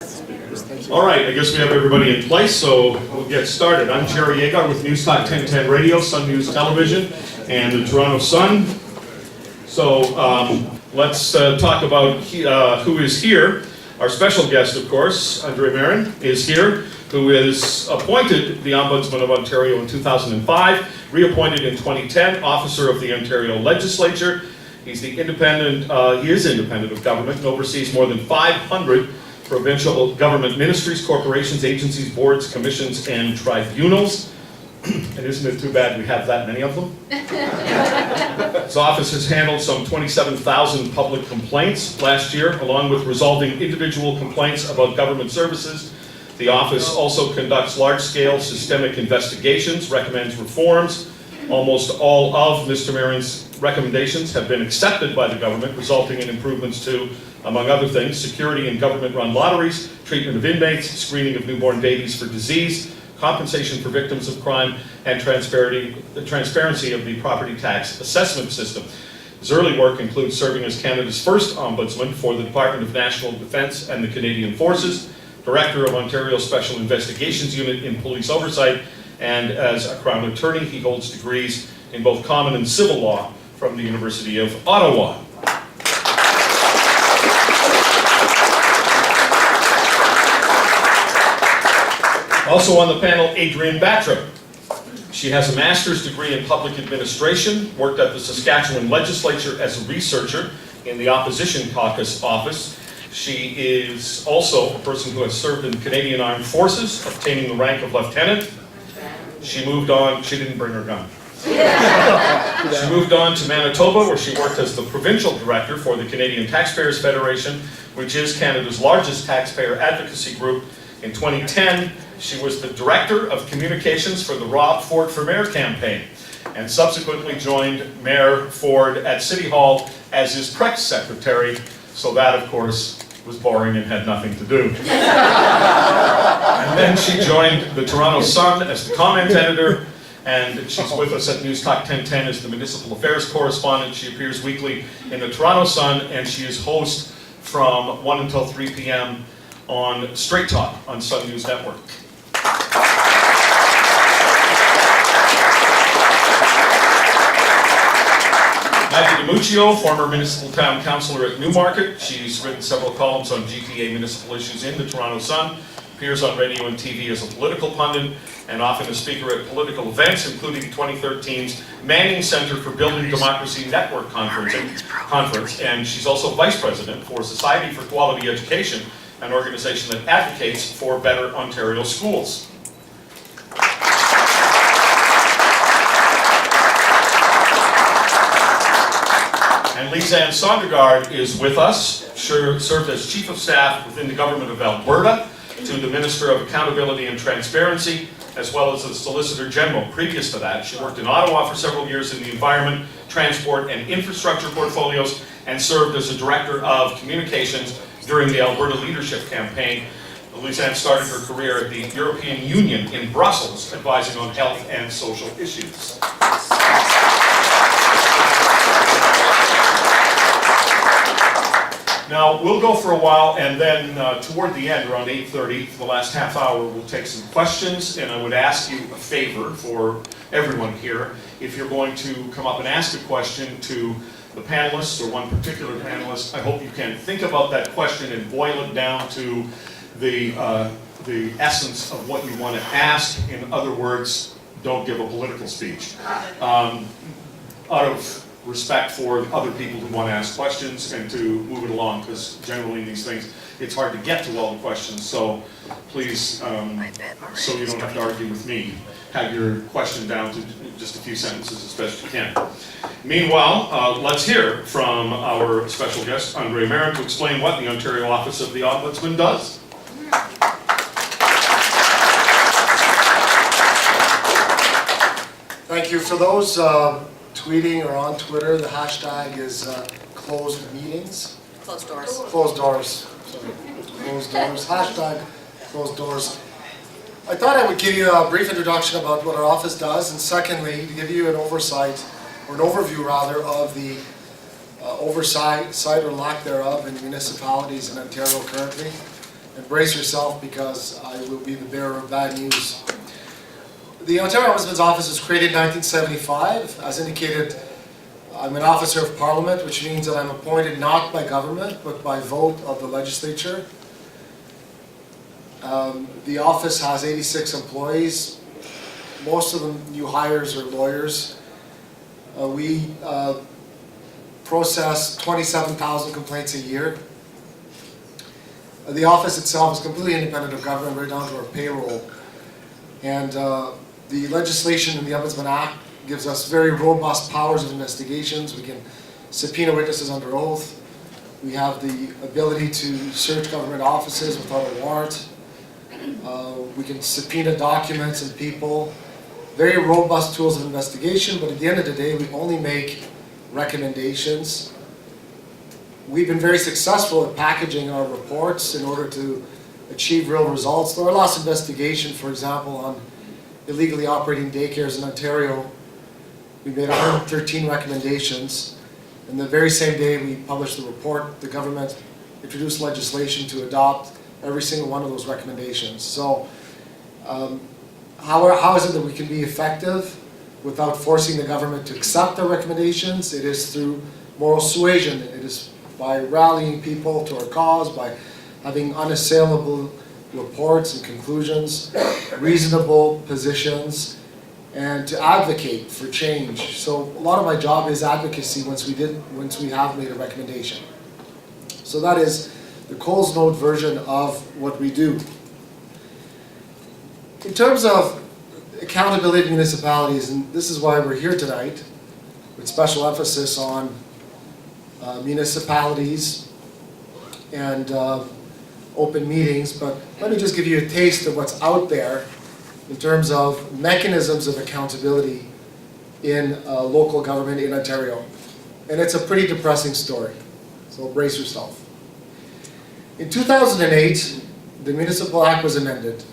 All right, I guess we have everybody in place, so we'll get started. I'm Jerry Agar with Newstalk 1010 Radio, Sun News Television, and the Toronto Sun. So let's talk about who is here. Our special guest, of course, Andre Marin, is here, who is appointed the Ombudsman of Ontario in 2005, reappointed in 2010, officer of the Ontario legislature. He's he is independent of government and oversees more than 500 provincial government ministries, corporations, agencies, boards, commissions, and tribunals. And isn't it too bad we have that many of them? His office has handled some 27,000 public complaints last year, along with resolving individual complaints about government services. The office also conducts large-scale systemic investigations, recommends reforms. Almost all of Mr. Marin's recommendations have been accepted by the government, resulting in improvements to, among other things, security in government-run lotteries, treatment of inmates, screening of newborn babies for disease, compensation for victims of crime, and transparency of the property tax assessment system. His early work includes serving as Canada's first ombudsman for the Department of National Defence and the Canadian Forces, Director of Ontario's Special Investigations Unit in Police Oversight, and as a Crown Attorney, he holds degrees in both common and civil law from the University of Ottawa. Also on the panel, Adrienne Batra. She has a master's degree in public administration, worked at the Saskatchewan legislature as a researcher in the Opposition Caucus office. She is also a person who has served in the Canadian Armed Forces, obtaining the rank of lieutenant. She moved on, she didn't bring her gun. She moved on to Manitoba, where she worked as the provincial director for the Canadian Taxpayers Coalition, which is Canada's largest taxpayer advocacy group. In 2010, she was the director of communications for the Rob Ford for Mayor campaign, and subsequently joined Mayor Ford at City Hall as his press secretary, so that, of course, was boring and had nothing to do. And then she joined the Toronto Sun as the comment editor, and she's with us at Newstalk 1010 as the municipal affairs correspondent. She appears weekly in the Toronto Sun, and she is host from 1 until 3 p.m. on Straight Talk on Sun News Network. Maggie DiMuccio, former municipal town councillor at Newmarket. She's written several columns on GTA municipal issues in the Toronto Sun, appears on radio and TV as a political pundit, and often a speaker at political events, including 2013's Manning Center for Building Democracy Network Conference, and she's also vice president for Society for Quality Education, an organization that advocates for better Ontario schools. And Lisanne Sondergaard is with us. Served as Chief of Staff within the Government of Alberta to the Minister of Accountability and Transparency, as well as the Solicitor General. Previous to that, she worked in Ottawa for several years in the Environment, Transport, and Infrastructure portfolios, and served as a Director of Communications during the Alberta Leadership Campaign. Lisanne started her career at the European Union in Brussels, advising on health and social issues. Now, we'll go for a while, and then toward the end, around 8:30, for the last half hour, we'll take some questions, and I would ask you a favor for everyone here. If you're going to come up and ask a question to the panelists, or one particular panelist, I hope you can think about that question and boil it down to the essence of what you want to ask. In other words, don't give a political speech. Out of respect for other people who want to ask questions and to move it along, because generally in these things it's hard to get to all the questions, so please, so you don't have to argue with me, have your question down to just a few sentences as best you can. Meanwhile, let's hear from our special guest, Andre Marin, to explain what the Ontario Office of the Ombudsman does. Thank you. For those tweeting or on Twitter, the hashtag is closed meetings. Closed doors. Closed doors. Sorry. Closed doors. Hashtag closed doors. I thought I would give you a brief introduction about what our office does, and secondly, to give you an oversight, or an overview rather, of the oversight or lack thereof in municipalities in Ontario currently. and brace yourself because I will be the bearer of bad news. The Ontario Ombudsman's Office was created in 1975. As indicated, I'm an officer of Parliament, which means that I'm appointed not by government, but by vote of the legislature. The office has 86 employees. Most of them new hires or lawyers. We process 27,000 complaints a year. The office itself is completely independent of government, right down to our payroll. And the legislation in the Ombudsman Act gives us very robust powers of investigations. We can subpoena witnesses under oath. We have the ability to search government offices without a warrant. We can subpoena documents and people. Very robust tools of investigation, but at the end of the day, we only make recommendations. We've been very successful at packaging our reports in order to achieve real results. Through our last investigation, for example, on illegally operating daycares in Ontario, we made 113 recommendations. And the very same day we published the report, the government introduced legislation to adopt every single one of those recommendations. So, how is it that we can be effective without forcing the government to accept our recommendations? It is through moral suasion. It is by rallying people to our cause, by having unassailable reports and conclusions, reasonable positions, and to advocate for change. So a lot of my job is advocacy once we have made a recommendation. So that is the Coles Note version of what we do. In terms of accountability of municipalities, and this is why we're here tonight, with special emphasis on municipalities and open meetings, but let me just give you a taste of what's out there in terms of mechanisms of accountability in local government in Ontario. And it's a pretty depressing story, so brace yourself. In 2008, the Municipal Act was amended.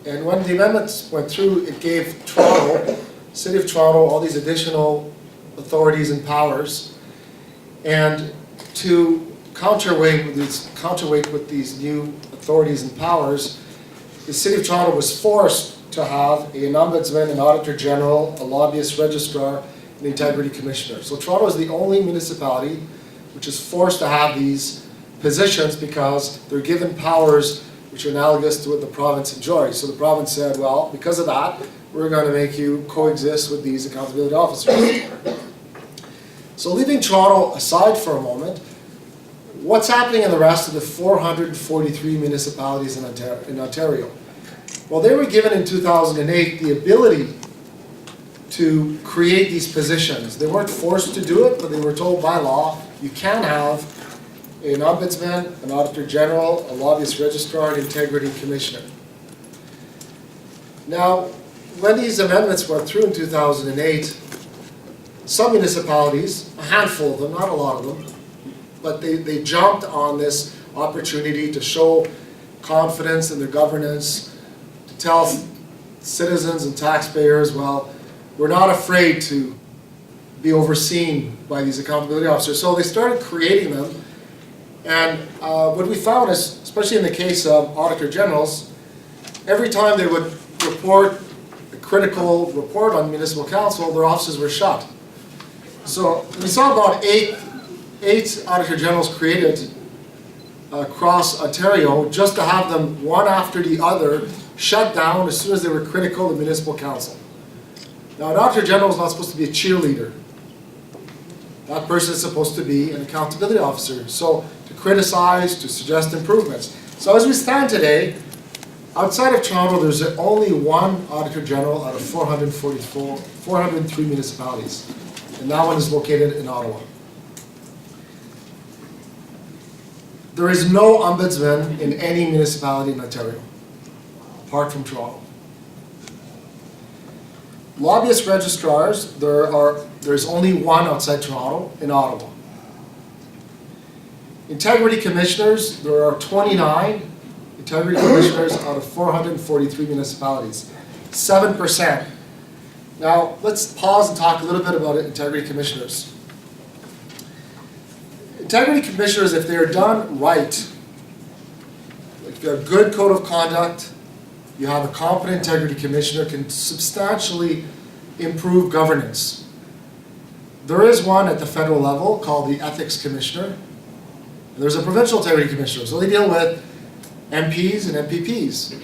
And when the amendments went through, it gave Toronto, City of Toronto, all these additional authorities and powers. And to counterweight with these new authorities and powers, the City of Toronto was forced to have an Ombudsman, an Auditor General, a Lobbyist Registrar, an Integrity Commissioner. So Toronto is the only municipality which is forced to have these positions because they're given powers which are analogous to what the province enjoys. So the province said, well, because of that, we're going to make you coexist with these accountability officers. So leaving Toronto aside for a moment, what's happening in the rest of the 443 municipalities in Ontario? Well, they were given in 2008 the ability to create these positions. They weren't forced to do it, but they were told by law, you can have an Ombudsman, an Auditor General, a Lobbyist Registrar, an Integrity Commissioner. Now, when these amendments went through in 2008, some municipalities, a handful of them, not a lot of them, but they jumped on this opportunity to show confidence in their governance, to tell citizens and taxpayers, well, we're not afraid to be overseen by these accountability officers. So they started creating them. And what we found is, especially in the case of Auditor Generals, every time they would report a critical report on municipal council, their offices were shut. So we saw about eight Auditor Generals created across Ontario just to have them one after the other shut down as soon as they were critical of municipal council. Now, an Auditor General is not supposed to be a cheerleader. That person is supposed to be an accountability officer. So to criticize, to suggest improvements. So as we stand today, outside of Toronto, there's only one Auditor General out of 403 municipalities. And that one is located in Ottawa. There is no Ombudsman in any municipality in Ontario, apart from Toronto. Lobbyist registrars, there's only one outside Toronto, in Ottawa. Integrity commissioners, there are 29 integrity commissioners out of 443 municipalities, 7%. Now, let's pause and talk a little bit about integrity commissioners. Integrity commissioners, if they're done right, if you have a good code of conduct, you have a competent integrity commissioner, can substantially improve governance. There is one at the federal level called the ethics commissioner. And there's a provincial integrity commissioner, so they deal with MPs and MPPs.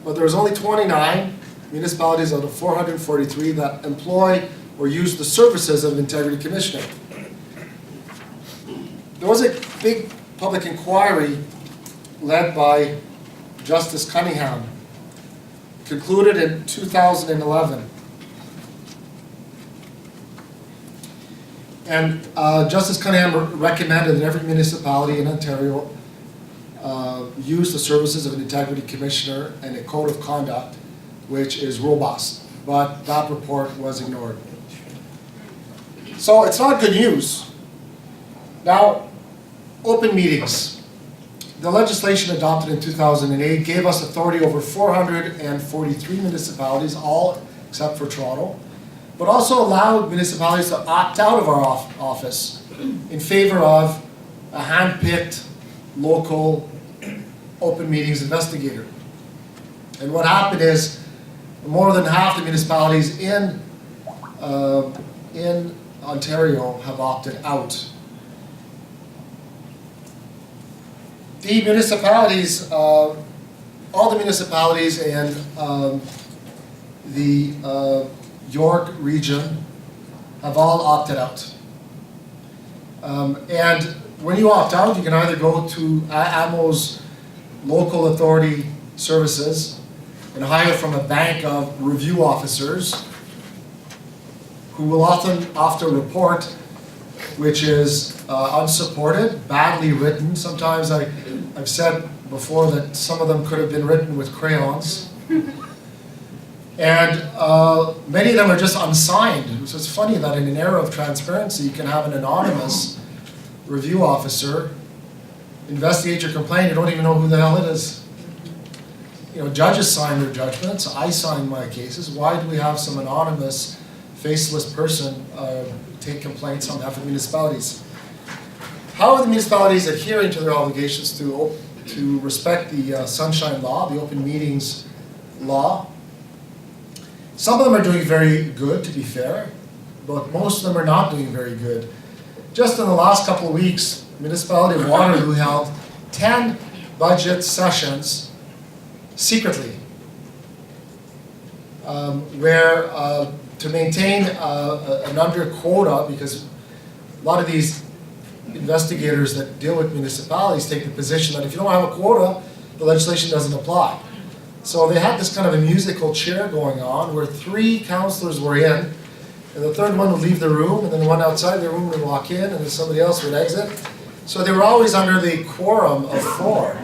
But there's only 29 municipalities out of 443 that employ or use the services of an integrity commissioner. There was a big public inquiry led by Justice Cunningham, concluded in 2011. And Justice Cunningham recommended that every municipality in Ontario use the services of an integrity commissioner and a code of conduct which is robust. But that report was ignored. So it's not good news. Now, open meetings. The legislation adopted in 2008 gave us authority over 443 municipalities, all except for Toronto, but also allowed municipalities to opt out of our office in favor of a hand-picked local open meetings investigator. And what happened is more than half the municipalities in Ontario have opted out. The municipalities, all the municipalities in the York region have all opted out. And when you opt out, you can either go to AMO's local authority services and hire from a bank of review officers who will often report, which is unsupported, badly written. Sometimes I've said before that some of them could have been written with crayons. And many of them are just unsigned. So it's funny that in an era of transparency, you can have an anonymous review officer investigate your complaint. You don't even know who the hell it is. You know, judges sign their judgments. I sign my cases. Why do we have some anonymous, faceless person take complaints on behalf of municipalities? How are the municipalities adhering to their obligations to respect the Sunshine Law, the Open Meetings Law? Some of them are doing very good, to be fair, but most of them are not doing very good. Just in the last couple of weeks, the municipality of Waterloo held 10 budget sessions secretly, where to maintain an under quota, because a lot of these investigators that deal with municipalities take the position that if you don't have a quota, the legislation doesn't apply. So they had this kind of a musical chair going on where 3 councillors were in, and the third one would leave the room, and then the one outside the room would walk in, and then somebody else would exit. So they were always under the quorum of 4.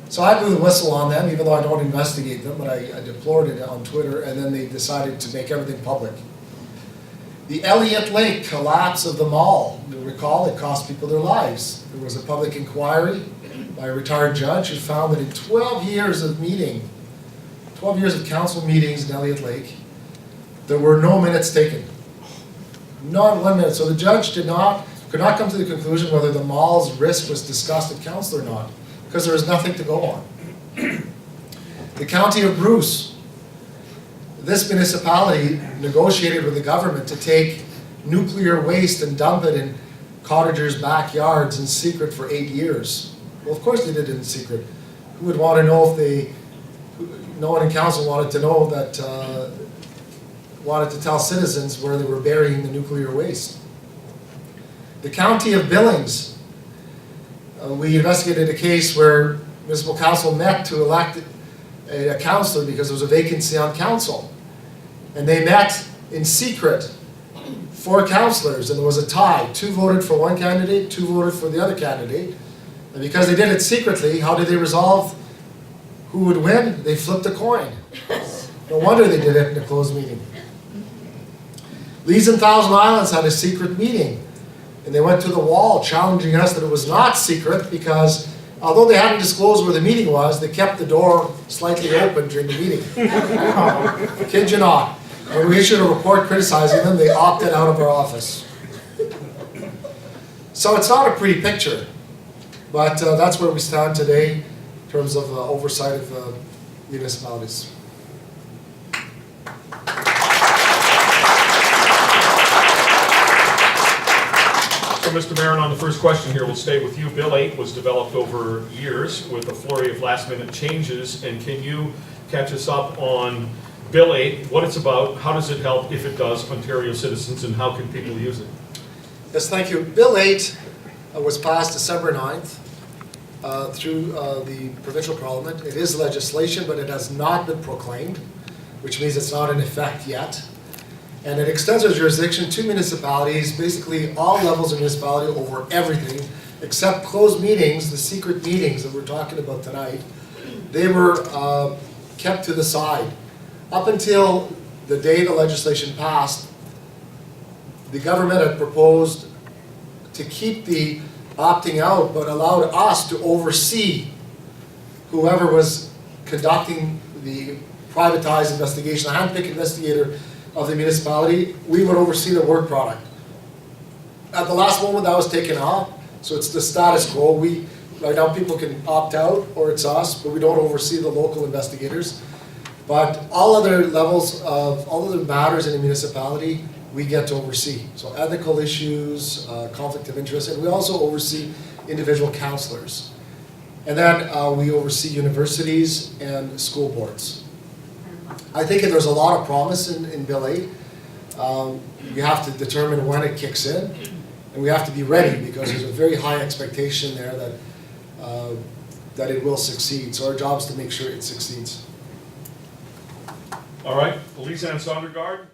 So I blew the whistle on them, even though I don't investigate them, but I deplored it on Twitter, and then they decided to make everything public. The Elliott Lake collapse of the mall, you'll recall, it cost people their lives. There was a public inquiry by a retired judge who found that in 12 years of meeting, 12 years of council meetings in Elliott Lake, there were no minutes taken. Not 1 minute. So the judge could not come to the conclusion whether the mall's risk was discussed at council or not, because there was nothing to go on. The county of Bruce, this municipality negotiated with the government to take nuclear waste and dump it in cottagers' backyards in secret for 8 years. Well, of course they did it in secret. Who would want to know if no one in council wanted to know that, wanted to tell citizens where they were burying the nuclear waste. The county of Billings, we investigated a case where municipal council met to elect a councillor because there was a vacancy on council. And they met in secret, 4 councillors, and there was a tie. 2 voted for one candidate, 2 voted for the other candidate. And because they did it secretly, how did they resolve who would win? They flipped a coin. No wonder they did it in a closed meeting. Lees and Thousand Islands had a secret meeting. And they went to the wall challenging us that it was not secret because although they hadn't disclosed where the meeting was, they kept the door slightly open during the meeting. Kid you not. When we issued a report criticizing them, they opted out of our office. So it's not a pretty picture. But that's where we stand today in terms of oversight of municipalities. So, Mr. Marin, on the first question here, we'll stay with you. Bill 8 was developed over years with a flurry of last-minute changes, and can you catch us up on Bill 8, what it's about, how does it help, if it does, Ontario citizens, and how can people use it? Yes, thank you. Bill 8 was passed December 9th through the provincial parliament. It is legislation, but it has not been proclaimed, which means it's not in effect yet. And it extends our jurisdiction to municipalities, basically all levels of municipality over everything, except closed meetings, the secret meetings that we're talking about tonight. They were kept to the side. Up until the day the legislation passed, the government had proposed to keep the opting out, but allowed us to oversee whoever was conducting the privatized investigation, the handpicked investigator of the municipality. We would oversee the work product. At the last moment, that was taken off, so it's the status quo. Right now, people can opt out, or it's us, but we don't oversee the local investigators. But all other levels of, all other matters in a municipality, we get to oversee. So ethical issues, conflict of interest, and we also oversee individual councillors. And then we oversee universities and school boards. I think there's a lot of promise in Bill 8. You have to determine when it kicks in, and we have to be ready because there's a very high expectation there that it will succeed. So our job is to make sure it succeeds. All right, Elise Ann Sondergaard.